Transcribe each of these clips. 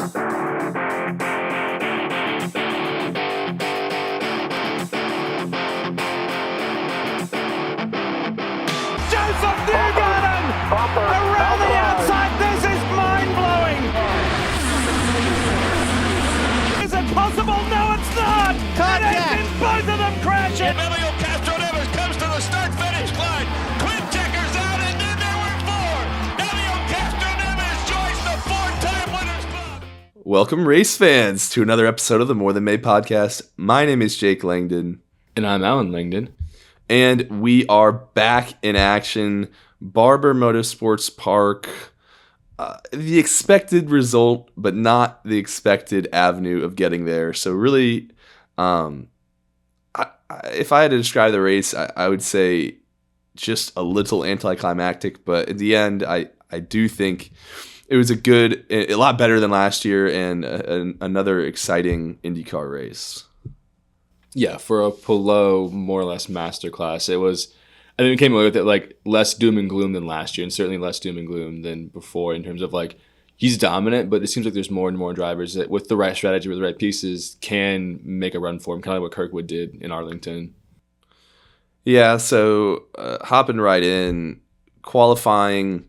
Around the outside, this is mind-blowing! Is it possible? No, it's not! Contact! It is both of them crashing! Emilio Castro-Neves comes to the start-finish line. Quint checkers out, and then there were four. Emilio Castro-Neves joins the four-time winners club. Welcome, race fans, to another episode of the More Than Made podcast. My name is Jake Langdon. And I'm Alan Langdon. And we are back in action. Barber Motorsports Park. The expected result, but not the expected avenue of getting there. So really, if I had to describe the race, I would say just a little anticlimactic. But in the end, I do think it was a lot better than last year and another exciting IndyCar race. Yeah, for a Palou more or less masterclass, it was. I think we came away with it like less doom and gloom than last year, and certainly less doom and gloom than before in terms of like he's dominant, but it seems like there's more and more drivers that with the right strategy, with the right pieces, can make a run for him, kind of like what Kirkwood did in Arlington. Yeah, so hopping right in, qualifying,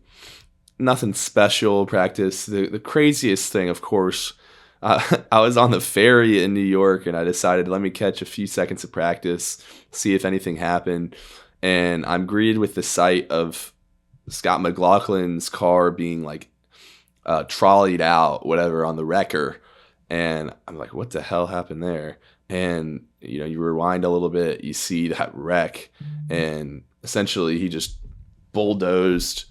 nothing special practice. The craziest thing, of course, I was on the ferry in New York, and I decided let me catch a few seconds of practice, see if anything happened. And I'm greeted with the sight of Scott McLaughlin's car being like trolleyed out, whatever, on the wrecker. And I'm like, what the hell happened there? And, you rewind a little bit, you see that wreck. And essentially he just bulldozed,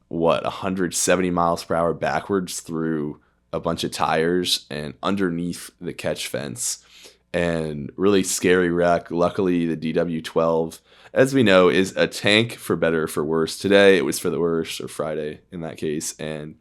170 miles per hour backwards through a bunch of tires and underneath the catch fence. And really scary wreck. Luckily, the DW12, as we know, is a tank for better or for worse. Today, it was for the worse, or Friday in that case. And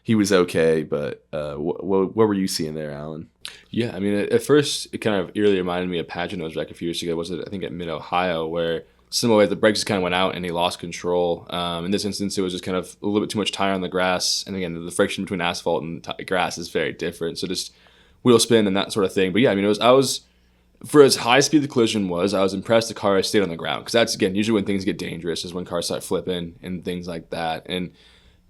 he was okay. But what were you seeing there, Alan? Yeah, I mean, at first, it kind of eerily reminded me of Pagano's wreck a few years ago. Was it, I think, at Mid-Ohio, where similarly, the brakes just kind of went out and he lost control. In this instance, it was just kind of a little bit too much tire on the grass. And again, the friction between asphalt and grass is very different. So just wheel spin and that sort of thing. But yeah, I mean, I was for as high speed the collision was, I was impressed the car stayed on the ground, because that's, again, usually when things get dangerous is when cars start flipping and things like that. And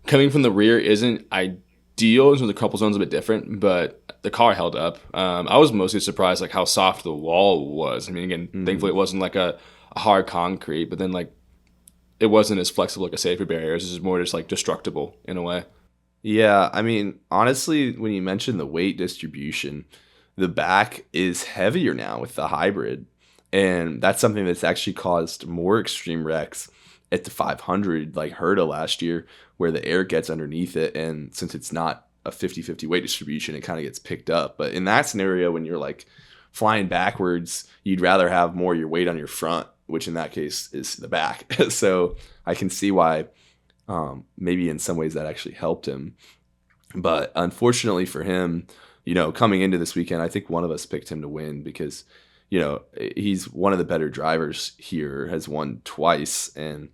coming from the rear isn't ideal, so the crumple zone's a bit different, but the car held up. I was mostly surprised like how soft the wall was. I mean, again, thankfully it wasn't like a hard concrete, but then like it wasn't as flexible like a safety barrier. This is more just like destructible in a way. Yeah, I mean, honestly, when you mentioned the weight distribution, the back is heavier now with the hybrid. And that's something that's actually caused more extreme wrecks at the 500, like Herta last year, where the air gets underneath it. And since it's not a 50-50 weight distribution, it kind of gets picked up. But in that scenario, when you're like flying backwards, you'd rather have more of your weight on your front, which in that case is the back. So I can see why maybe in some ways that actually helped him. But unfortunately for him, coming into this weekend, I think one of us picked him to win because, he's one of the better drivers here, has won twice. And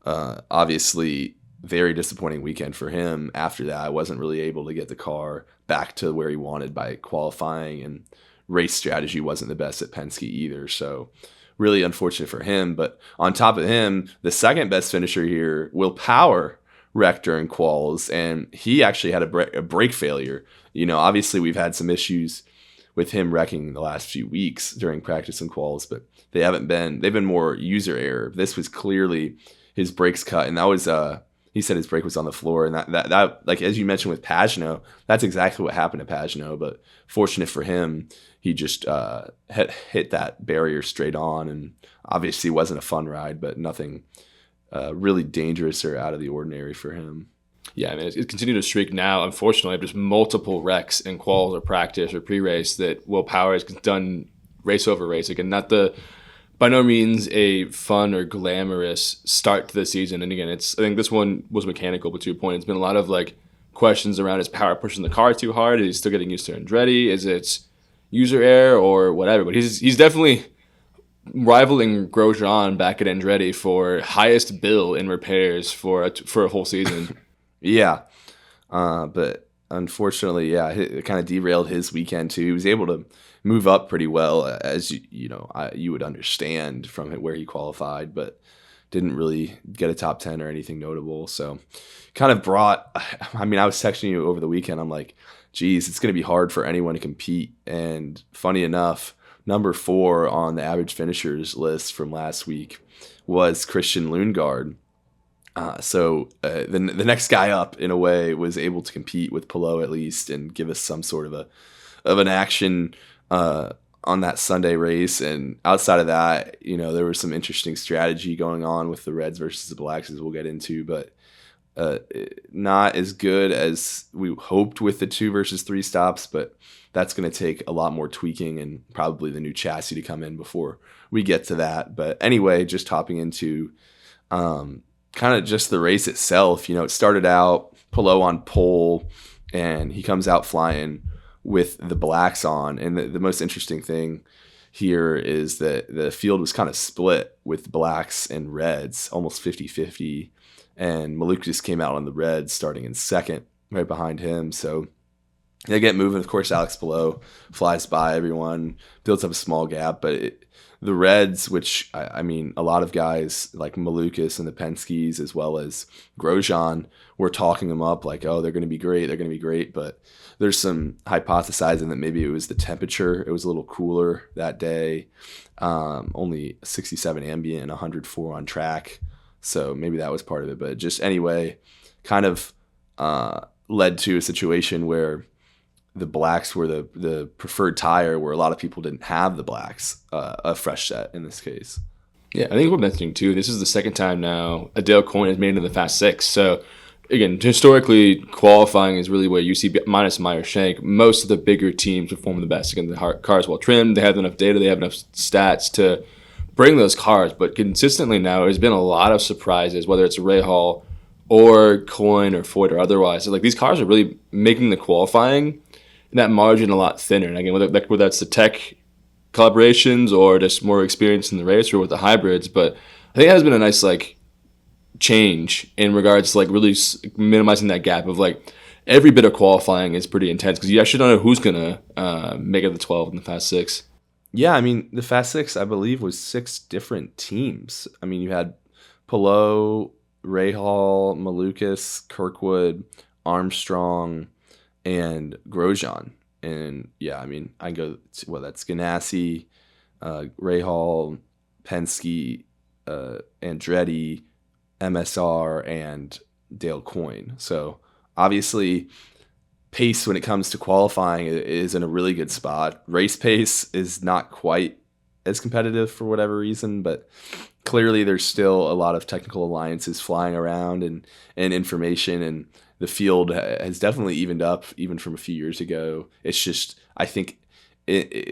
obviously very disappointing weekend for him. After that, I wasn't really able to get the car back to where he wanted by qualifying, and race strategy wasn't the best at Penske either. So really unfortunate for him. But on top of him, the second best finisher here, Will Power, wrecked during quals, and he actually had a brake failure. Obviously we've had some issues with him wrecking the last few weeks during practice and quals, but they've been more user error. This was clearly his brakes cut, and that was he said his brake was on the floor, and that like as you mentioned with Pagano, that's exactly what happened to Pagano. But fortunate for him, he just hit that barrier straight on, and obviously wasn't a fun ride, but nothing really dangerous or out of the ordinary for him. Yeah, I mean, it continued to streak now, unfortunately, of just multiple wrecks in quals or practice or pre-race that Will Power has done race over race. Again, by no means a fun or glamorous start to the season. And again, I think this one was mechanical, but to your point, it's been a lot of like questions around, is Power pushing the car too hard? Is he still getting used to Andretti? Is it user error or whatever? But he's definitely rivaling Grosjean back at Andretti for highest bill in repairs for a whole season. Yeah, but unfortunately, yeah, it kind of derailed his weekend too. He was able to move up pretty well, as you would understand from where he qualified, but didn't really get a top 10 or anything notable. So kind of I was texting you over the weekend. I'm like, geez, it's going to be hard for anyone to compete. And funny enough, number 4 on the average finishers list from last week was Christian Lundgaard. So the next guy up, in a way, was able to compete with Palou at least and give us some sort of an action on that Sunday race. And outside of that, there was some interesting strategy going on with the Reds versus the Blacks, as we'll get into, but not as good as we hoped with the 2 versus 3 stops. But that's going to take a lot more tweaking and probably the new chassis to come in before we get to that. But anyway, just hopping into kind of just the race itself. It started out Palou on pole, and he comes out flying with the Blacks on. And the most interesting thing here is that the field was kind of split with Blacks and Reds, almost 50-50. And Malukas came out on the Reds starting in second, right behind him. So they get moving. Of course, Alex Palou flies by everyone, builds up a small gap, but the Reds, which, a lot of guys like Malukas and the Penskes, as well as Grosjean, were talking them up like, oh, they're going to be great. But there's some hypothesizing that maybe it was the temperature. It was a little cooler that day, only 67 ambient and 104 on track. So maybe that was part of it. But just anyway, kind of led to a situation where the Blacks were the preferred tire, where a lot of people didn't have the Blacks, a fresh set in this case. Yeah, I think we're mentioning too, this is the second time now Dale Coyne has made it into the Fast Six. So again, historically, qualifying is really where you see, minus Meyer Shank, most of the bigger teams perform the best. Again, the cars well trimmed, they have enough data, they have enough stats to bring those cars. But consistently now, there's been a lot of surprises, whether it's Rahal or Coyne or Foyt or otherwise. So, these cars are really making the qualifying that margin a lot thinner. And again, whether that's the tech collaborations or just more experience in the race or with the hybrids, but I think it has been a nice change in regards to really minimizing that gap of every bit of qualifying is pretty intense, because you actually don't know who's gonna make it the 12 in the Fast Six. Yeah, the Fast Six, I believe, was 6 different teams. you had Palou, Rahal, Malukas, Kirkwood, Armstrong, and Grosjean. And yeah, I can go to, that's Ganassi, Rahal, Penske, Andretti, MSR, and Dale Coyne. So obviously pace when it comes to qualifying is in a really good spot. Race pace is not quite as competitive for whatever reason, but clearly there's still a lot of technical alliances flying around and information, and the field has definitely evened up even from a few years ago. It's just, I think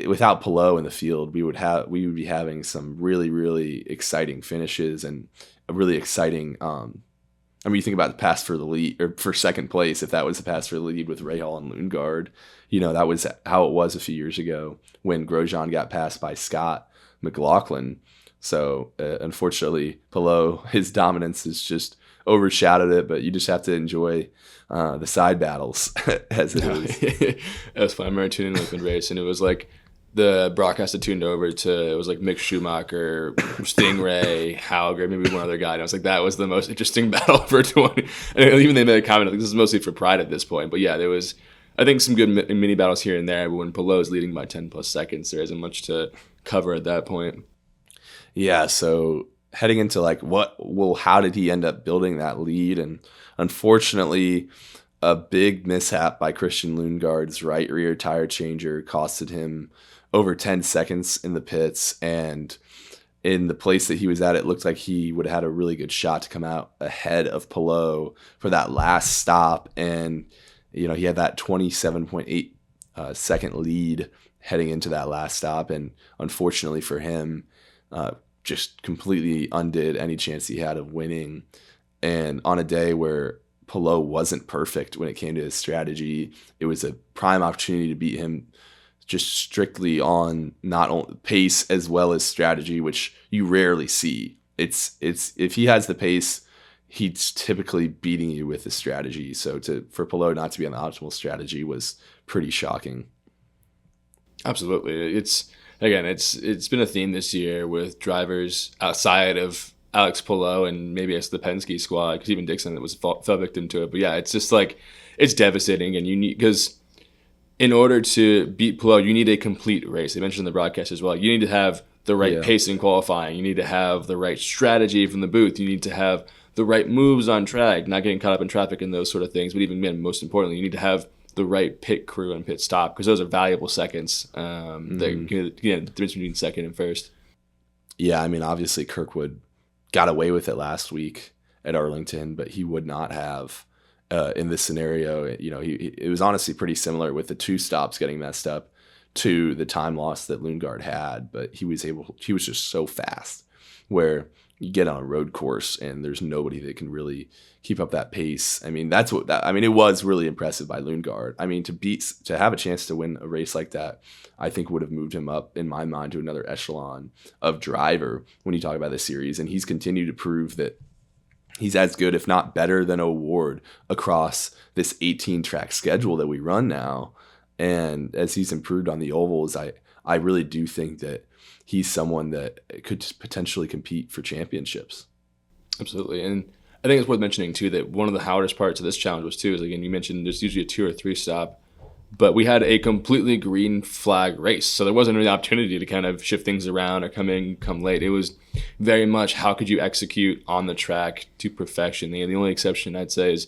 without Palou in the field, we would be having some really, really exciting finishes and a really exciting, you think about the pass for the lead or for second place. If that was the pass for the lead with Rahal and Lundgaard, that was how it was a few years ago when Grosjean got passed by Scott McLaughlin. So unfortunately, Palou, his dominance has just overshadowed it, but you just have to enjoy the side battles as it is. It was fun. I remember tuning in with the race, and it was the broadcast had tuned over to, it was Mick Schumacher, Stingray, Hauger, maybe one other guy. And I was that was the most interesting battle for 20. And even they made a comment, this is mostly for pride at this point. But yeah, there was, I think, some good mini battles here and there. But when Palou is leading by 10 plus seconds, there isn't much to cover at that point. Yeah, so heading into how did he end up building that lead? And unfortunately, a big mishap by Christian Lundgaard's right rear tire changer costed him over 10 seconds in the pits. And in the place that he was at, it looked like he would have had a really good shot to come out ahead of Palou for that last stop. And, he had that 27.8 second lead heading into that last stop. And unfortunately for him, just completely undid any chance he had of winning. And on a day where Palou wasn't perfect when it came to his strategy, it was a prime opportunity to beat him just strictly on not only pace as well as strategy, which you rarely see. It's if he has the pace, he's typically beating you with the strategy. So for Palou not to be on the optimal strategy was pretty shocking. Absolutely. It's been a theme this year with drivers outside of Alex Palou and maybe it's the Penske squad, because even Dixon fell victim to it. But yeah, it's just like, it's devastating, and because in order to beat Palou, you need a complete race. They mentioned in the broadcast as well. You need to have the right pace in qualifying. You need to have the right strategy from the booth. You need to have the right moves on track, not getting caught up in traffic and those sort of things. But even most importantly, you need to have the right pit crew and pit stop, because those are valuable seconds. The difference between second and first. Yeah, I mean, obviously Kirkwood got away with it last week at Arlington, but he would not have in this scenario. It was honestly pretty similar with the 2 stops getting messed up to the time loss that Lundgaard had, but he was just so fast, where you get on a road course and there's nobody that can really keep up that pace. I mean, it was really impressive by Lundgaard. I mean, to have a chance to win a race like that, I think would have moved him up in my mind to another echelon of driver when you talk about the series. And he's continued to prove that he's as good, if not better than O'Ward across this 18 track schedule that we run now. And as he's improved on the ovals, I really do think that he's someone that could potentially compete for championships. Absolutely. And I think it's worth mentioning too that one of the hardest parts of this challenge was too, is again, you mentioned there's usually a 2 or 3 stop, but we had a completely green flag race. So there wasn't really an opportunity to kind of shift things around or come in, come late. It was very much how could you execute on the track to perfection. The only exception I'd say is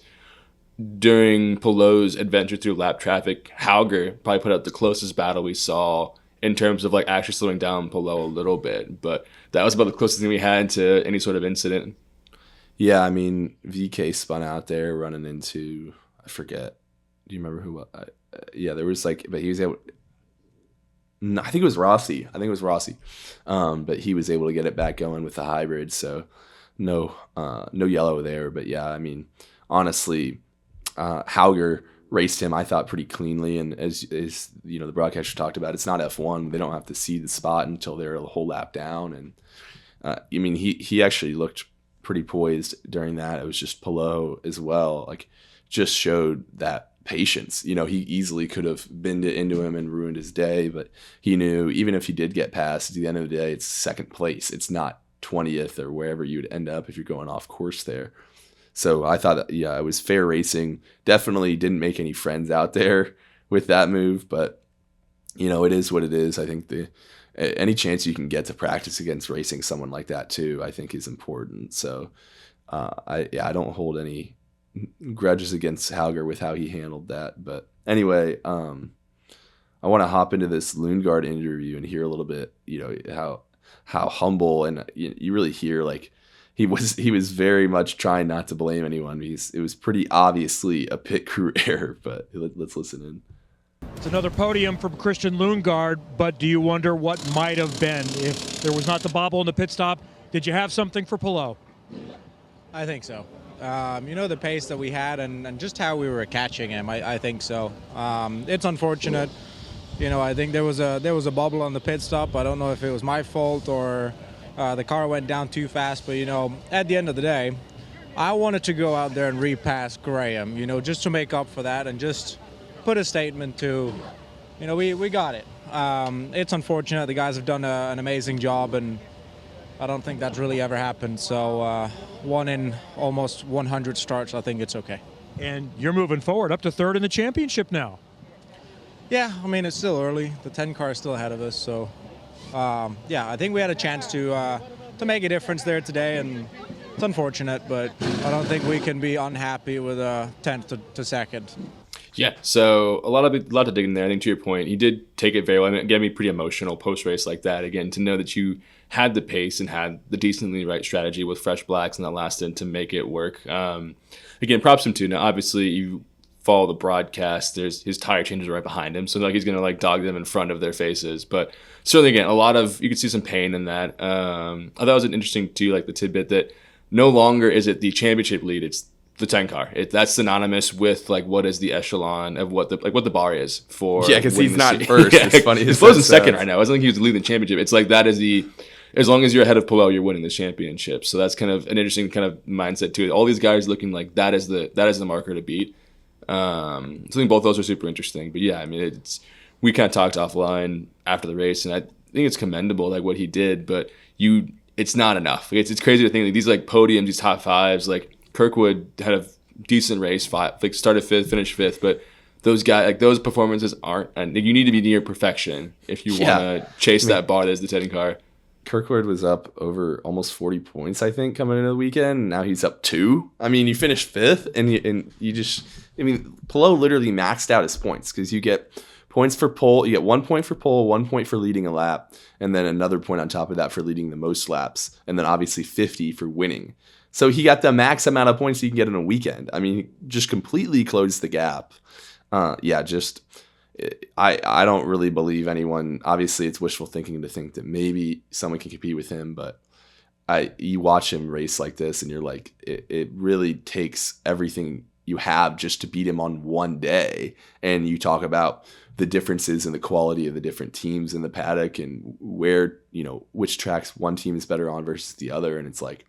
during Palou's adventure through lap traffic, Hauger probably put out the closest battle we saw in terms of like actually slowing down Palou a little bit. But that was about the closest thing we had to any sort of incident. Yeah, I mean, VK spun out there running into, I forget. Do you remember who? There was but he was able. No, I think it was Rossi. But he was able to get it back going with the hybrid. So no yellow there. But yeah, I mean, honestly, Hauger raced him, I thought, pretty cleanly. And as the broadcaster talked about, it's not F1. They don't have to see the spot until they're a whole lap down. And he actually looked pretty poised during that. It was just Palou as well, just showed that patience. He easily could have binned it into him and ruined his day, but he knew even if he did get past, at the end of the day, it's second place. It's not 20th or wherever you would end up if you're going off course there. So I thought that, it was fair racing. Definitely didn't make any friends out there with that move, but it is what it is. I think any chance you can get to practice against racing someone like that too, I think is important. So I don't hold any grudges against Hauger with how he handled that. But anyway, I want to hop into this Lundgaard interview and hear a little bit, how humble, and you really hear he was very much trying not to blame anyone. It was pretty obviously a pit crew error, but let's listen in. It's another podium from Christian Lundgaard, but do you wonder what might have been if there was not the bobble in the pit stop? Did you have something for Palou? I think so. The pace that we had and just how we were catching him, I think so. It's unfortunate. I think there was a bubble on the pit stop. I don't know if it was my fault or the car went down too fast, but at the end of the day, I wanted to go out there and repass Graham, just to make up for that and just put a statement to, we got it. It's unfortunate. The guys have done an amazing job, and I don't think that's really ever happened. So one in almost 100 starts, I think it's okay. And you're moving forward up to third in the championship now. Yeah, it's still early. The 10 car is still ahead of us. So, I think we had a chance to make a difference there today, and it's unfortunate, but I don't think we can be unhappy with a 10th to second. Yeah, so a lot to dig in there. I think to your point, he did take it very well. It got me pretty emotional post-race like that. Again, to know that you had the pace and had the decently right strategy with fresh blacks in that last stint to make it work. Again, props to him too. Now, obviously, you follow the broadcast. There's his tire changes right behind him, so he's gonna dog them in front of their faces. But certainly, again, you could see some pain in that. I thought it was an interesting too, the tidbit that no longer is it the championship lead; it's the 10 car. That's synonymous with what is the echelon of what the bar is for. Yeah, because he's not first. Yeah, it's funny. He's close in second right now. I don't think he was leading the championship. It's that is as long as you're ahead of Palou, you're winning the championship. So that's kind of an interesting kind of mindset to it. All these guys looking like that is the marker to beat. So I think both those are super interesting. But yeah, I mean, we kind of talked offline after the race, and I think it's commendable like what he did, but it's not enough. It's crazy to think like these like podiums, these top fives. Like Kirkwood had a decent race, like started fifth, finished fifth, but those guys, like those performances aren't. And you need to be near perfection if you want to chase that bar that's the Teddy car. Kirkwood was up over almost 40 points, I think, coming into the weekend. And now he's up 2. I mean, you finished fifth, and you just, I mean, Palou literally maxed out his points because you get points for pole. You get 1 point for pole, 1 point for leading a lap, and then another point on top of that for leading the most laps, and then obviously 50 for winning. So he got the max amount of points you can get in a weekend. I mean, he just completely closed the gap. I don't really believe anyone. Obviously, it's wishful thinking to think that maybe someone can compete with him, but you watch him race like this, and you're like, it really takes everything you have just to beat him on one day. And you talk about the differences in the quality of the different teams in the paddock and where, which tracks one team is better on versus the other. And it's like,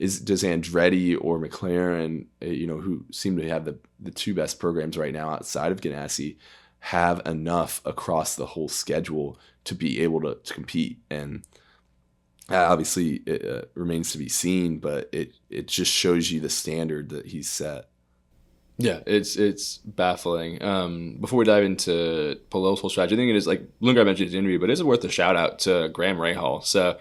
does Andretti or McLaren, who seem to have the 2 best programs right now outside of Ganassi, have enough across the whole schedule to be able to compete? And obviously it remains to be seen, but it just shows you the standard that he's set. Yeah, it's baffling. Before we dive into Palou's whole strategy, I think it is, like Lundgaard mentioned in his interview, but it is worth a shout out to Graham Rahal. So,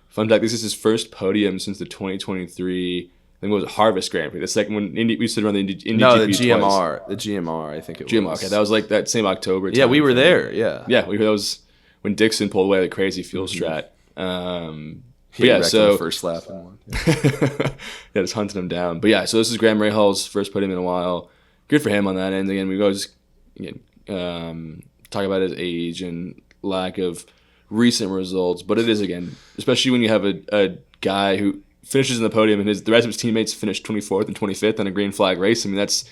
fun fact, this is his first podium since the 2023, I think it was Harvest Grand Prix. The second one, we stood around the Indy No, GP the GMR. twice. The GMR, I think it GMR, was. okay, that was like that same October. Yeah, we were there, yeah. Yeah, that was when Dixon pulled away the crazy fuel strat. He wrecked so on the first lap and won. Yeah, just hunting him down. But yeah, so this is Graham Rahal's first podium in a while. Good for him on that end. Again, we go just talk about his age and lack of recent results, but it is, again, especially when you have a guy who finishes in the podium and the rest of his teammates finished 24th and 25th on a green flag race. I mean, that's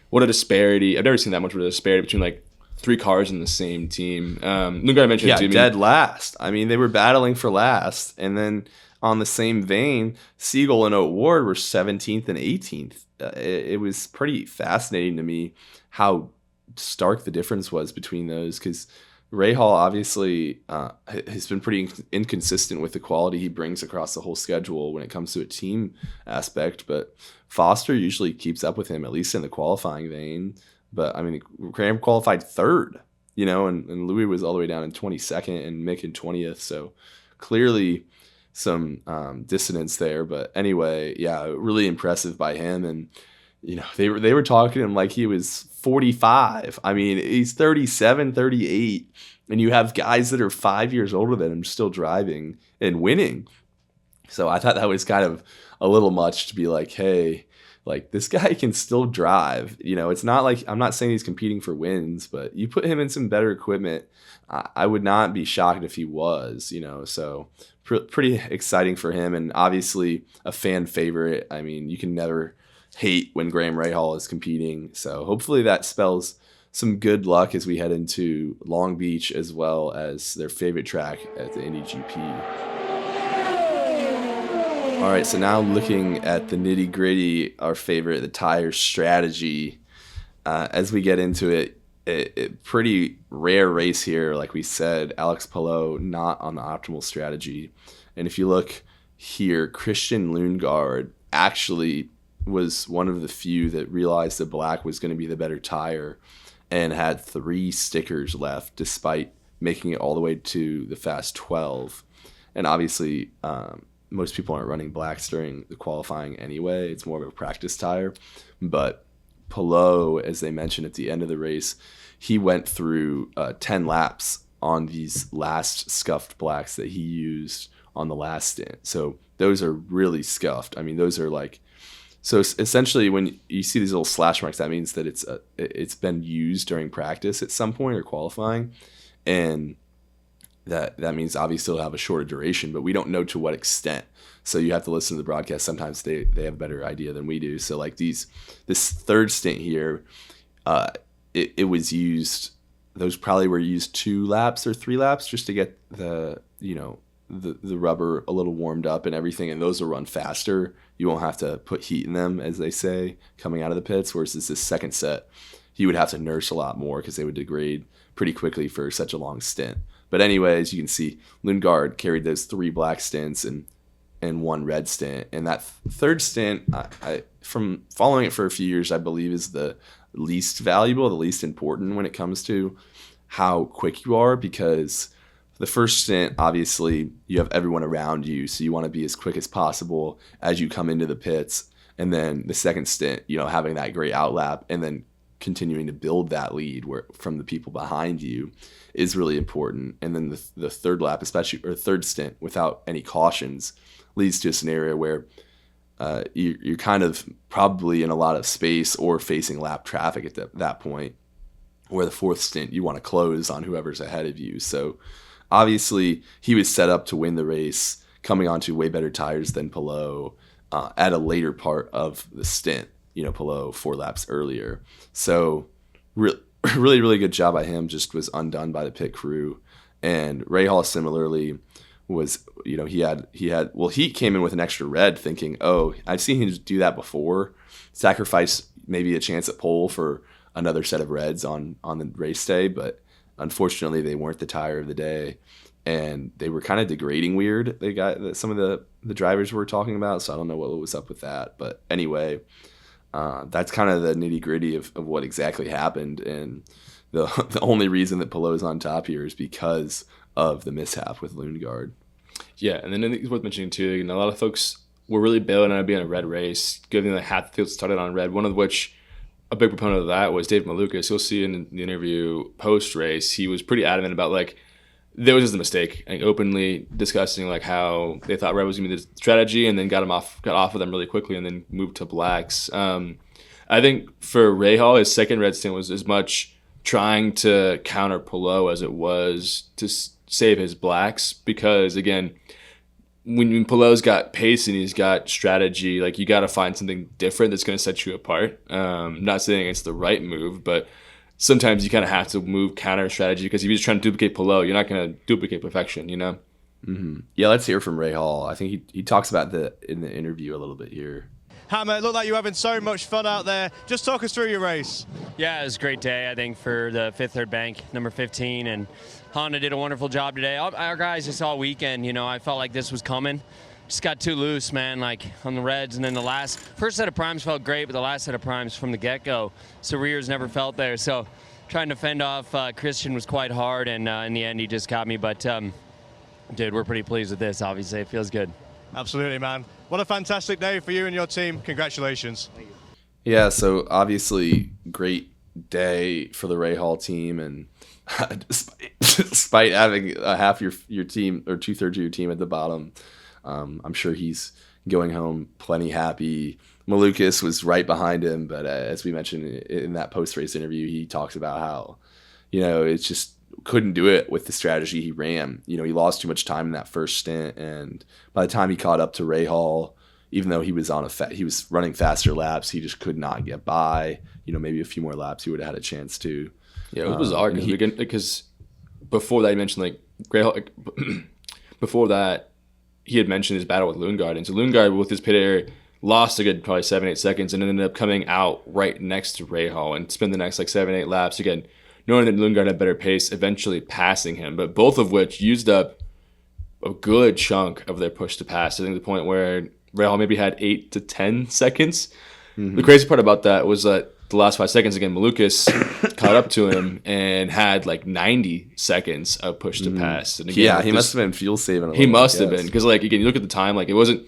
what a disparity. I've never seen that much of a disparity between like 3 cars in the same team. Lundgaard mentioned it too. Dead last. I mean, they were battling for last, and then on the same vein, Siegel and O'Ward were 17th and 18th. It was pretty fascinating to me how stark the difference was between those, because Rahal obviously has been pretty inconsistent with the quality he brings across the whole schedule when it comes to a team aspect, but Foster usually keeps up with him, at least in the qualifying vein. But I mean, Graham qualified 3rd, and Louis was all the way down in 22nd and Mick in 20th. So clearly some dissonance there. But anyway, yeah, really impressive by him. And, they were talking to him like he was 45. I mean, he's 37, 38. And you have guys that are 5 years older than him still driving and winning. So I thought that was kind of a little much to be like, hey, like, this guy can still drive. It's not like, I'm not saying he's competing for wins, but you put him in some better equipment, I would not be shocked if he was, so pretty exciting for him, and obviously a fan favorite. I mean, you can never hate when Graham Rahal is competing, so hopefully that spells some good luck as we head into Long Beach, as well as their favorite track at the Indy GP. All right, so now looking at the nitty-gritty, our favorite, the tire strategy. As we get into it, pretty rare race here. Like we said, Alex Palou not on the optimal strategy. And if you look here, Christian Lundgaard actually was one of the few that realized that black was going to be the better tire and had 3 stickers left despite making it all the way to the Fast 12. And obviously, most people aren't running blacks during the qualifying anyway. It's more of a practice tire. But Palou, as they mentioned at the end of the race, he went through 10 laps on these last scuffed blacks that he used on the last stint. So those are really scuffed. I mean, those are like, so essentially when you see these little slash marks, that means that it's been used during practice at some point or qualifying. And that means obviously they'll have a shorter duration, but we don't know to what extent. So you have to listen to the broadcast. Sometimes they have a better idea than we do. So like this 3rd stint here, it was used, those probably were used 2 laps or 3 laps just to get the, the rubber a little warmed up and everything, and those will run faster. You won't have to put heat in them, as they say, coming out of the pits. Whereas this second set, he would have to nurse a lot more because they would degrade pretty quickly for such a long stint. But anyways, you can see Lundgaard carried those 3 black stints and 1 red stint. And that third stint, I from following it for a few years, I believe is the least valuable, the least important when it comes to how quick you are, because the first stint, obviously, you have everyone around you, so you want to be as quick as possible as you come into the pits. And then the second stint, having that great outlap and then continuing to build that lead from the people behind you is really important. And then the third lap, especially, or third stint without any cautions, leads to a scenario where you're kind of probably in a lot of space or facing lap traffic at that point, where the fourth stint you want to close on whoever's ahead of you. So obviously he was set up to win the race coming onto way better tires than Palou at a later part of the stint. Palou 4 laps earlier. So really, really good job by him. Just was undone by the pit crew. And Rahal similarly was, he came in with an extra red thinking, oh, I've seen him do that before. Sacrifice maybe a chance at pole for another set of reds on the race day. But unfortunately, they weren't the tire of the day. And they were kind of degrading weird. They got some of the drivers were talking about. So I don't know what was up with that. But anyway, that's kind of the nitty gritty of what exactly happened. And the only reason that Palou's on top here is because of the mishap with Lundgaard. Yeah, and then I think it's worth mentioning too, a lot of folks were really bailing on it being a red race, giving the half the field started on red, one of which a big proponent of that was Dave Malukas. You'll see in the interview post-race, he was pretty adamant about, there was just a mistake, openly discussing, how they thought red was going to be the strategy, and then got off of them really quickly and then moved to blacks. I think for Rahal, his second red stint was as much trying to counter Palou as it was to save his blacks, because, again, when Palou's got pace and he's got strategy, you got to find something different that's going to set you apart. Not saying it's the right move, but sometimes you kind of have to move counter strategy, because if you're just trying to duplicate Palou, you're not going to duplicate perfection, Mm-hmm. Yeah, let's hear from Rahal. I think he talks about in the interview a little bit here. Hammer, it looked like you were having so much fun out there. Just talk us through your race. Yeah, it was a great day, I think, for the Fifth Third Bank, number 15, and Honda did a wonderful job today. Our guys just all weekend, I felt like this was coming. Just got too loose, man, on the reds. And then the first set of primes felt great, but the last set of primes from the get-go, rears never felt there. So trying to fend off Christian was quite hard, and in the end he just got me. But, dude, we're pretty pleased with this, obviously. It feels good. Absolutely, man. What a fantastic day for you and your team. Congratulations. Yeah, so obviously great day for the Rahal team, and despite having half your team or 2/3 of your team at the bottom, I'm sure he's going home plenty happy. Malukas was right behind him, but as we mentioned in that post-race interview, he talks about how, it's just couldn't do it with the strategy he ran. He lost too much time in that first stint, and by the time he caught up to Rahal, even though he was he was running faster laps, he just could not get by. Maybe a few more laps he would have had a chance to. Yeah, it was bizarre because before that, he mentioned Rahal. Before that, he had mentioned his battle with Lundgaard, and so Lundgaard with his pit air lost a good probably 7-8 seconds, and ended up coming out right next to Rahal and spent the next 7-8 laps again, knowing that Lundgaard had better pace, eventually passing him, but both of which used up a good chunk of their push to pass. I think the point where Rahal maybe had 8 to 10 seconds. Mm-hmm. The crazy part about that was that the last 5 seconds, again, Malukas caught up to him and had 90 seconds of push to pass. And again, he must have been fuel saving. He must have been, because again, you look at the time, it wasn't.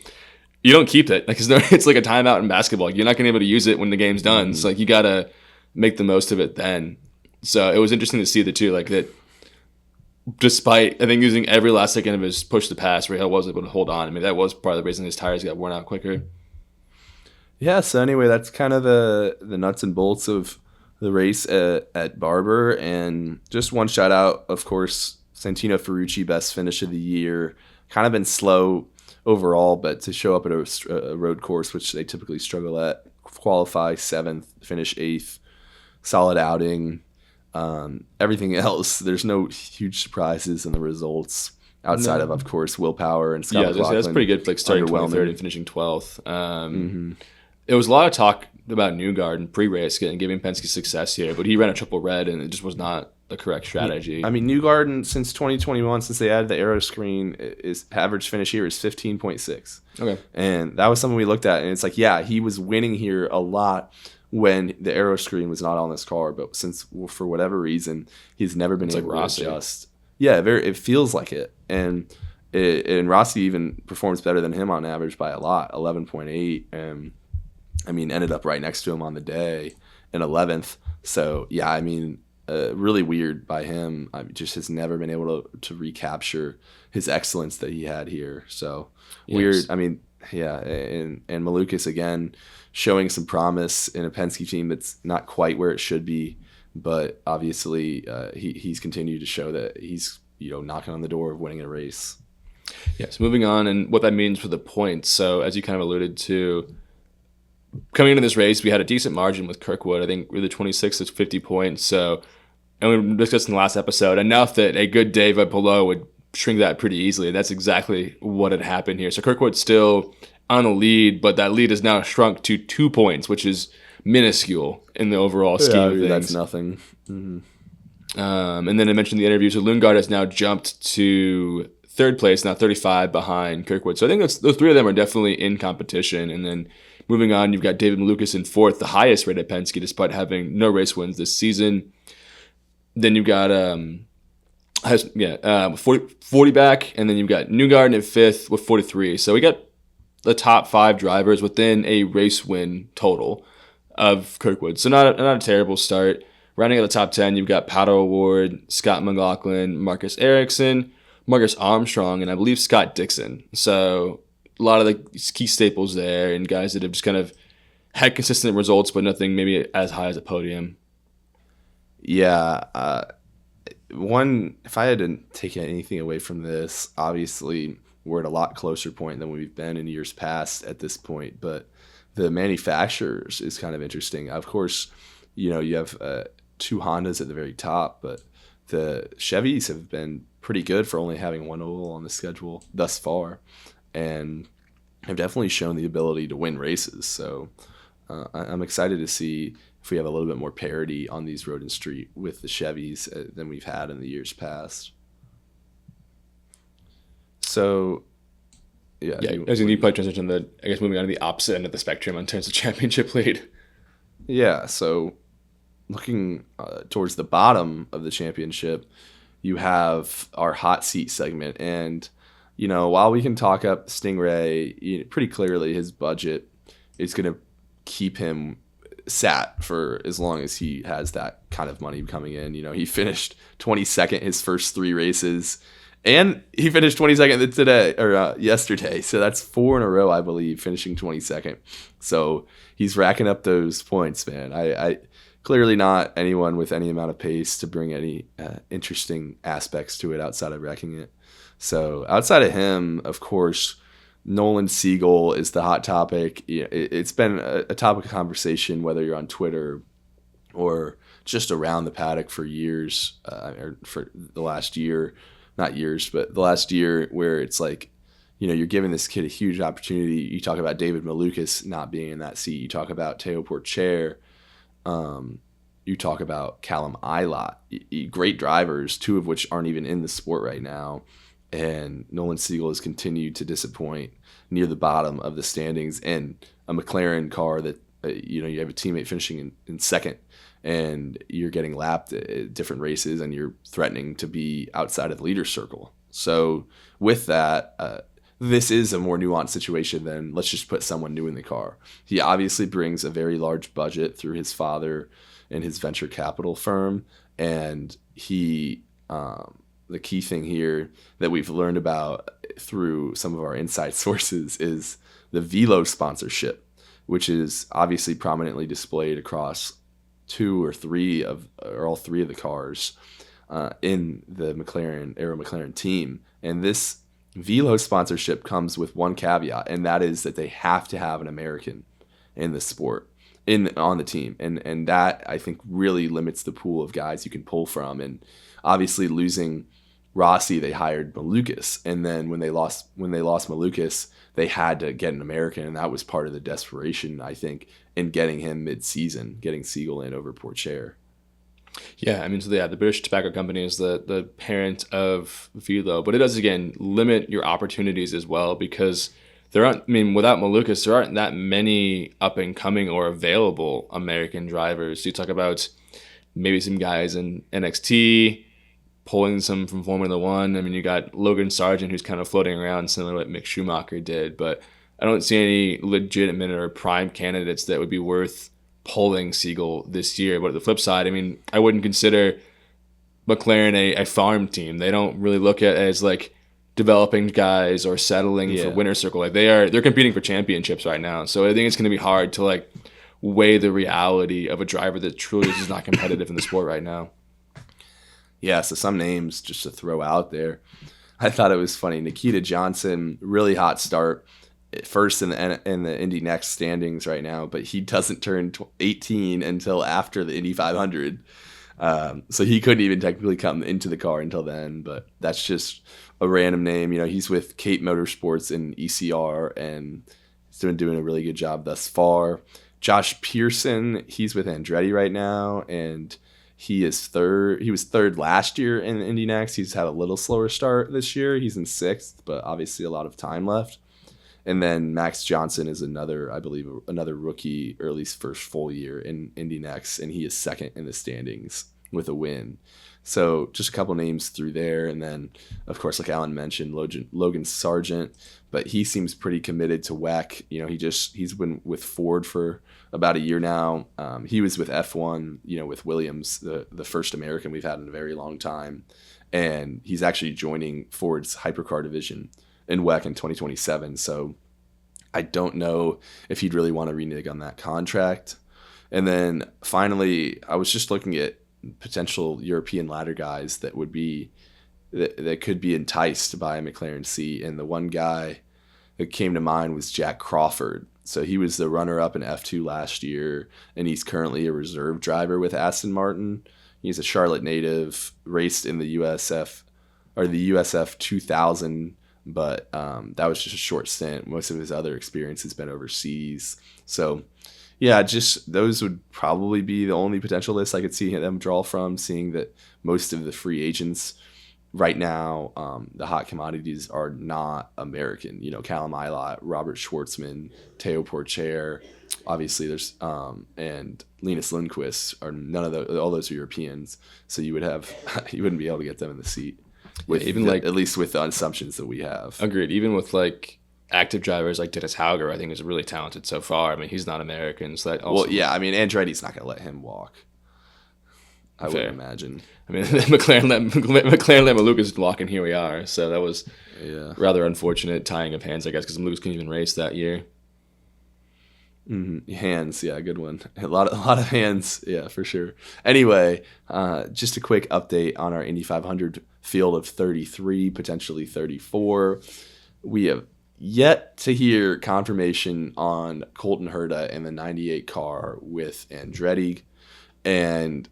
You don't keep it. It's like a timeout in basketball. You're not going to be able to use it when the game's done. Mm-hmm. So you got to make the most of it then. So it was interesting to see that despite, I think, using every last second of his push to pass, Rahal was able to hold on. I mean, that was part of the reason his tires got worn out quicker. Yeah, so anyway, that's kind of the nuts and bolts of the race at Barber. And just one shout out, of course, Santino Ferrucci, best finish of the year. Kind of been slow overall, but to show up at a road course, which they typically struggle at, qualify 7th, finish 8th, solid outing. Everything else, there's no huge surprises in the results. outside of course, willpower and Scott McLaughlin. That's pretty good, like starting 23rd and finishing 12th. There was a lot of talk about Lundgaard and pre-race and giving Penske success here, but he ran a triple red, and it just was not the correct strategy. I mean, Lundgaard, since 2021, since they added the aero screen, his average finish here is 15.6. Okay. And that was something we looked at, and it's like, yeah, he was winning here a lot when the aero screen was not on this car, but since, for whatever reason, he's never been able to adjust. Yeah, it feels like it. And Rossi even performs better than him on average by a lot, 11.8, and I mean, ended up right next to him on the day in 11th. So, yeah, I mean, really weird by him. I mean, just has never been able to recapture his excellence that he had here. So, weird. I mean, yeah, and Malukas, again, showing some promise in a Penske team that's not quite where it should be. But obviously, he's continued to show that he's, knocking on the door of winning a race. Yes, moving on, and what that means for the points. So, as you kind of alluded to, coming into this race, we had a decent margin with Kirkwood. I think we were the 26 to 50 points. So, and we discussed in the last episode, enough that a good day by Palou would shrink that pretty easily. And that's exactly what had happened here. So Kirkwood's still on the lead, but that lead is now shrunk to 2 points, which is minuscule in the overall scheme of things. That's nothing. Mm-hmm. And then I mentioned the interview. So Lundgaard has now jumped to third place, now 35 behind Kirkwood. So I think those three of them are definitely in competition. And then moving on, you've got David Malukas in fourth, the highest rated Penske, despite having no race wins this season. Then you've got 40 back, and then you've got Lundgaard in fifth with 43. So we got the top 5 drivers within a race win total of Kirkwood. So not a terrible start. Rounding out the top 10, you've got Pato Award, Scott McLaughlin, Marcus Ericsson, Marcus Armstrong, and I believe Scott Dixon. So a lot of the key staples there, and guys that have just kind of had consistent results, but nothing maybe as high as a podium. Yeah. If I had to take anything away from this, obviously we're at a lot closer point than we've been in years past at this point, but the manufacturers is kind of interesting. Of course, you have 2 Hondas at the very top, but the Chevys have been pretty good for only having 1 oval on the schedule thus far, and have definitely shown the ability to win races. So I'm excited to see if we have a little bit more parity on these road and street with the Chevys than we've had in the years past. So, yeah. As you probably transition moving on to the opposite end of the spectrum in terms of championship lead. Yeah, so looking towards the bottom of the championship, you have our hot seat segment. And, while we can talk up Stingray, pretty clearly his budget is going to keep him sat for as long as he has that kind of money coming in. He finished 22nd his first 3 races, and he finished 22nd today or yesterday. So that's 4 in a row, I believe, finishing 22nd. So he's racking up those points, man. I clearly not anyone with any amount of pace to bring any interesting aspects to it outside of wrecking it. So outside of him, of course, Nolan Siegel is the hot topic. It's been a topic of conversation, whether you're on Twitter or just around the paddock for years, or for the last year, not years, but the last year, where it's like, you're giving this kid a huge opportunity. You talk about David Malukas not being in that seat. You talk about Teo Porcher. You talk about Callum Ilott. Great drivers, 2 of which aren't even in the sport right now. And Nolan Siegel has continued to disappoint near the bottom of the standings, and a McLaren car that, you have a teammate finishing in second, and you're getting lapped at different races, and you're threatening to be outside of the leader's circle. So with that, this is a more nuanced situation than let's just put someone new in the car. He obviously brings a very large budget through his father and his venture capital firm, and he the key thing here that we've learned about through some of our inside sources is the Velo sponsorship, which is obviously prominently displayed across 2 or 3 or all 3 of the cars in the Aero McLaren team. And this Velo sponsorship comes with one caveat, and that is that they have to have an American in the sport, on the team. And that, I think, really limits the pool of guys you can pull from. And obviously losing Rossi, they hired Malukas, and then when they lost Malukas, they had to get an American, and that was part of the desperation, I think, in getting him mid-season, getting Siegel in over Pourchaire. Yeah, I mean, so yeah, the British Tobacco Company is the parent of Velo, but it does, again, limit your opportunities as well, because there aren't, I mean, without Malukas, there aren't that many up-and-coming or available American drivers. So you talk about maybe some guys in NXT, pulling some from Formula One. I mean, you got Logan Sargent, who's kind of floating around similar to what Mick Schumacher did, but I don't see any legitimate or prime candidates that would be worth pulling Siegel this year. But at the flip side, I mean, I wouldn't consider McLaren a farm team. They don't really look at it as like developing guys or settling for winner circle. Like they're competing for championships right now. So I think it's going to be hard to like weigh the reality of a driver that truly is not competitive in the sport right now. Yeah, so some names just to throw out there. I thought it was funny. Nikita Johnson, really hot start, first in the Indy Next standings right now, but he doesn't turn 18 until after the Indy 500. So he couldn't even technically come into the car until then, but that's just a random name. You know, he's with Cape Motorsports in ECR, and he's been doing a really good job thus far. Josh Pearson, he's with Andretti right now, and he is third. He was third last year in Indy Next. He's had a little slower start this year. He's in sixth, but obviously a lot of time left. And then Max Johnson is another, I believe, another rookie, or at least first full year in Indy Next, and he is second in the standings with a win. So just a couple names through there. And then, of course, like Alan mentioned, Logan Sargent, but he seems pretty committed to WEC. You know, he's been with Ford for about a year now. He was with F1, you know, with Williams, the first American we've had in a very long time. And he's actually joining Ford's hypercar division in WEC in 2027. So I don't know if he'd really want to renege on that contract. And then finally, I was just looking at potential European ladder guys that could be enticed by a McLaren seat. And the one guy that came to mind was Jack Crawford. So he was the runner-up in F2 last year, and he's currently a reserve driver with Aston Martin. He's a Charlotte native, raced in the USF 2000, but that was just a short stint. Most of his other experience has been overseas. So yeah, just those would probably be the only potential list I could see them draw from, seeing that most of the free agents right now, the hot commodities are not American. You know, Callum Ilott, Robert Schwartzman, Teo Pourchaire, obviously there's and Linus Lundqvist are none of all those are Europeans. So you wouldn't be able to get them in the seat with at least with the assumptions that we have. Agreed. Even with like active drivers like Dennis Hauger, I think is really talented so far. I mean, he's not American, so that also. Well, yeah, I mean, Andretti's not going to let him walk. I would imagine. I mean, McLaren let Malukas walk, and here we are. So that was rather unfortunate tying of hands, I guess, because Malukas couldn't even race that year. Mm-hmm. Hands, yeah, good one. A lot of hands, yeah, for sure. Anyway, just a quick update on our Indy 500 field of 33, potentially 34. We have yet to hear confirmation on Colton Herta in the 98 car with Andretti, and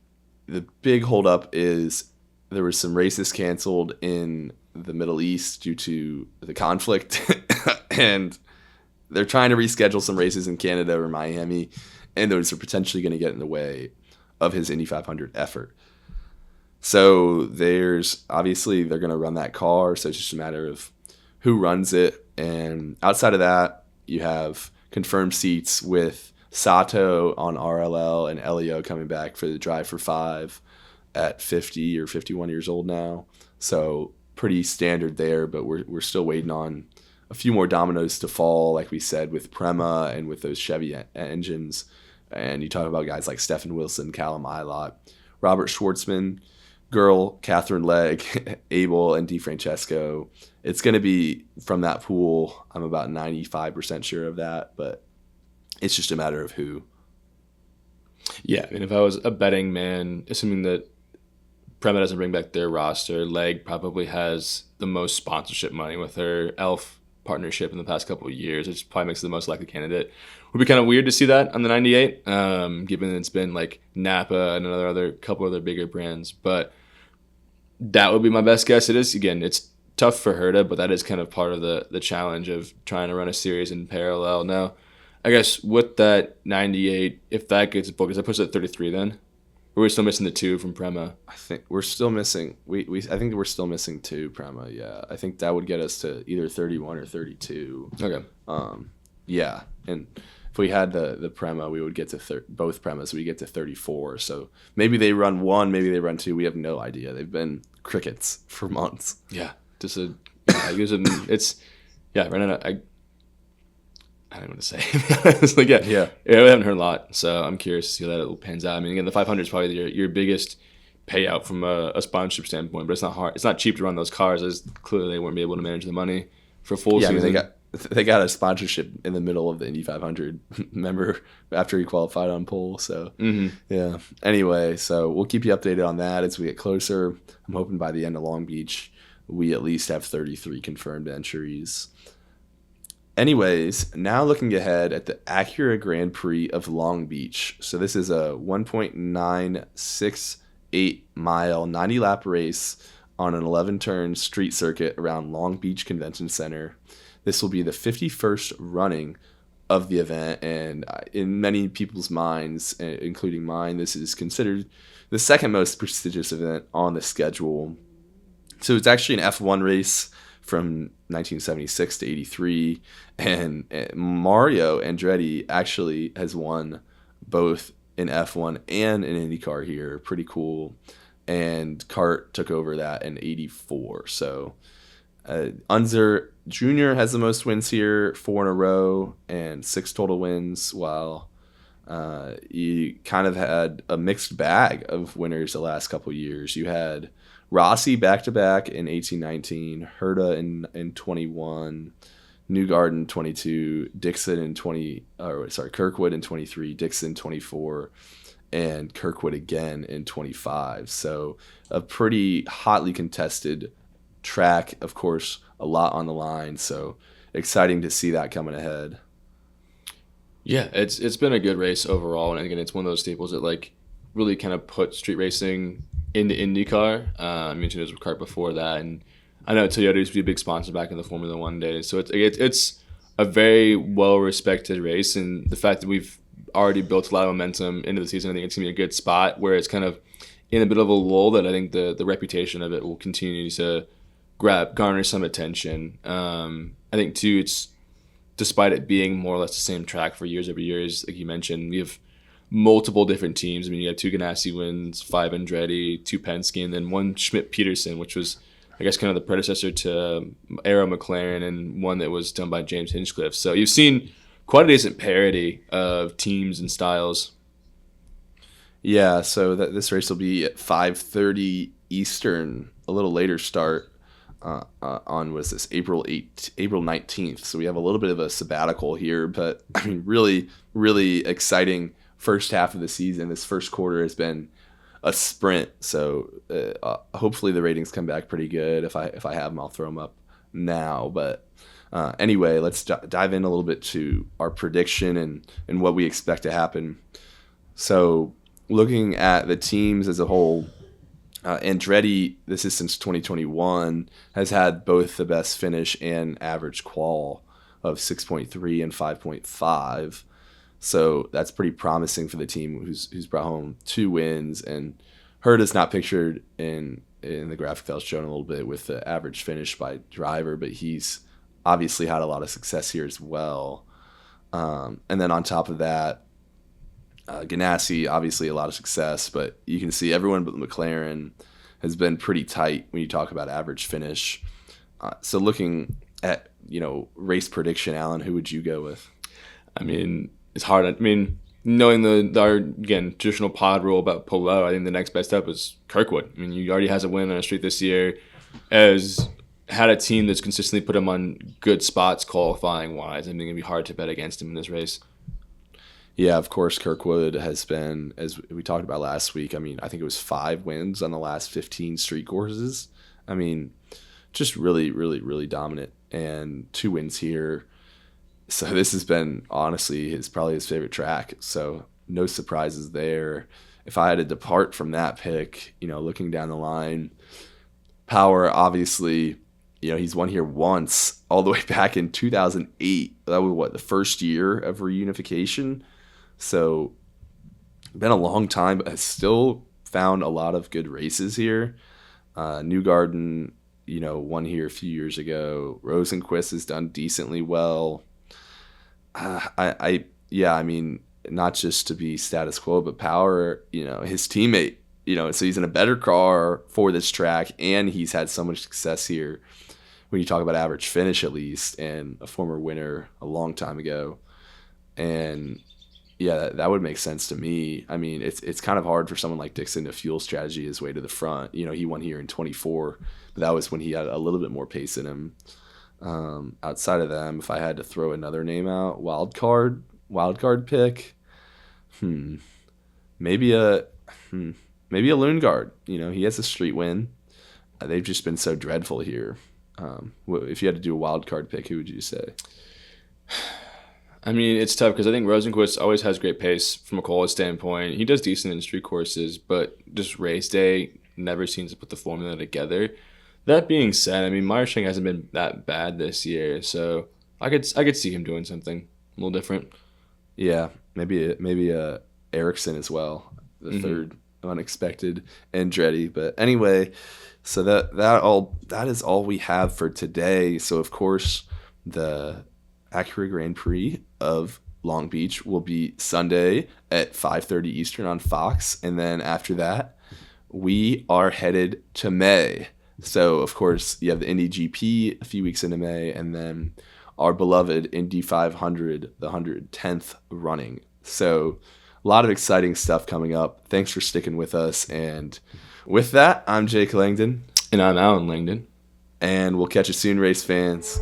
the big holdup is there were some races canceled in the Middle East due to the conflict, and they're trying to reschedule some races in Canada or Miami, and those are potentially going to get in the way of his Indy 500 effort. So there's obviously they're going to run that car, so it's just a matter of who runs it. And outside of that, you have confirmed seats with Sato on RLL and Elio coming back for the Drive for 5 at 50 or 51 years old now. So pretty standard there, but we're still waiting on a few more dominoes to fall, like we said, with Prema and with those Chevy engines. And you talk about guys like Stefan Wilson, Callum Ilott, Robert Schwartzman, Girl, Catherine Legg, Abel, and DeFrancesco. It's going to be from that pool. I'm about 95% sure of that, but it's just a matter of who. Yeah, I mean, if I was a betting man, assuming that Prema doesn't bring back their roster, Legg probably has the most sponsorship money with her Elf partnership in the past couple of years. It just probably makes it the most likely candidate. It would be kind of weird to see that on the 98, given it's been like Napa and couple other bigger brands. But that would be my best guess. It is, again, it's tough for Herta, but that is kind of part of the challenge of trying to run a series in parallel. Now, I guess with that 98, if that gets booked, does that push it at 33 then? Or are we still missing the 2 from Prema? I think we're still missing. I think we're still missing 2 Prema. Yeah, I think that would get us to either 31 or 32. Okay. Yeah, and if we had the Prema, we would get to both Premas. We get to 34. So maybe they run 1, maybe they run 2. We have no idea. They've been crickets for months. Yeah, just it's running. I don't know what to say. It's like, yeah, we haven't heard a lot, so I'm curious to see how that pans out. I mean, again, the 500 is probably your biggest payout from a sponsorship standpoint, but it's not hard. It's not cheap to run those cars, as clearly they weren't able to manage the money for full season. I mean, they got a sponsorship in the middle of the Indy 500. Remember, after he qualified on pole. So yeah. Anyway, so we'll keep you updated on that as we get closer. I'm hoping by the end of Long Beach, we at least have 33 confirmed entries. Anyways, now looking ahead at the Acura Grand Prix of Long Beach. So this is a 1.968 mile, 90 lap race on an 11-turn street circuit around Long Beach Convention Center. This will be the 51st running of the event, and in many people's minds, including mine, this is considered the second most prestigious event on the schedule. So it's actually an F1 race from 1976 to 83, and Mario Andretti actually has won both in F1 and in IndyCar here. Pretty cool. And Kart took over that in 84. So Unser Jr. has the most wins here, 4 in a row and 6 total wins, while you kind of had a mixed bag of winners the last couple years. You had Rossi back-to-back in 18-19, Herta in 21, Newgarden in 22, Kirkwood in 23, Dixon 24, and Kirkwood again in 25. So a pretty hotly contested track, of course, a lot on the line. So exciting to see that coming ahead. Yeah, it's been a good race overall, and again, it's one of those staples that like really kind of put street racing into IndyCar. I mentioned it was kart before that, and I know Toyota used to be a big sponsor back in the Formula One days. So it's a very well respected race, and the fact that we've already built a lot of momentum into the season, I think it's gonna be a good spot where it's kind of in a bit of a lull that I think the reputation of it will continue to garner some attention. I think too, it's despite it being more or less the same track for years over years, like you mentioned, we have multiple different teams. I mean, you have 2 Ganassi wins, 5 Andretti, 2 Penske, and then 1 Schmidt-Peterson, which was, I guess, kind of the predecessor to Aero McLaren, and one that was done by James Hinchcliffe. So you've seen quite a decent parity of teams and styles. Yeah, so this race will be at 5:30 Eastern, a little later start on April 19th. So we have a little bit of a sabbatical here, but I mean, really, really exciting first half of the season. This first quarter has been a sprint, so hopefully the ratings come back pretty good. If I have them, I'll throw them up now. But anyway, let's dive in a little bit to our prediction and what we expect to happen. So looking at the teams as a whole, Andretti, this is since 2021, has had both the best finish and average qual of 6.3 and 5.5. So that's pretty promising for the team who's brought home 2 wins. And Herta's not pictured in the graphic that was shown a little bit with the average finish by driver, but he's obviously had a lot of success here as well. And then on top of that, Ganassi, obviously a lot of success, but you can see everyone but McLaren has been pretty tight when you talk about average finish. So looking at, race prediction, Alan, who would you go with? I mean, it's hard. I mean, knowing our, again, traditional pod rule about Palou, I think the next best up is Kirkwood. I mean, he already has a win on the street this year, has had a team that's consistently put him on good spots qualifying-wise. I think it'd be hard to bet against him in this race. Yeah, of course, Kirkwood has been, as we talked about last week, I mean, I think it was 5 wins on the last 15 street courses. I mean, just really, really, really dominant. And 2 wins here. So this has been, honestly, probably his favorite track. So no surprises there. If I had to depart from that pick, looking down the line, Power, obviously, he's won here once, all the way back in 2008. That was the first year of reunification. So, been a long time, but has still found a lot of good races here. Newgarden, won here a few years ago. Rosenqvist has done decently well. I mean, not just to be status quo, but Power, his teammate, so he's in a better car for this track, and he's had so much success here when you talk about average finish, at least, and a former winner a long time ago. And yeah, that would make sense to me. I mean, it's kind of hard for someone like Dixon to fuel strategy his way to the front. He won here in 24, but that was when he had a little bit more pace in him. Outside of them, if I had to throw another name out, wild card pick, maybe a Lundgaard. He has a street win. They've just been so dreadful here. If you had to do a wild card pick, who would you say? I mean, it's tough because I think Rosenqvist always has great pace from a quality standpoint. He does decent in street courses, but just race day never seems to put the formula together. That being said, I mean, Meyershank hasn't been that bad this year, so I could see him doing something a little different. Yeah, maybe Ericsson as well, the third unexpected Andretti. But anyway, so that is all we have for today. So of course, the Acura Grand Prix of Long Beach will be Sunday at 5:30 Eastern on Fox, and then after that, we are headed to May. So of course, you have the Indy GP a few weeks into May, and then our beloved Indy 500, the 110th running. So a lot of exciting stuff coming up. Thanks for sticking with us. And with that, I'm Jake Langdon. And I'm Alan Langdon. And we'll catch you soon, race fans.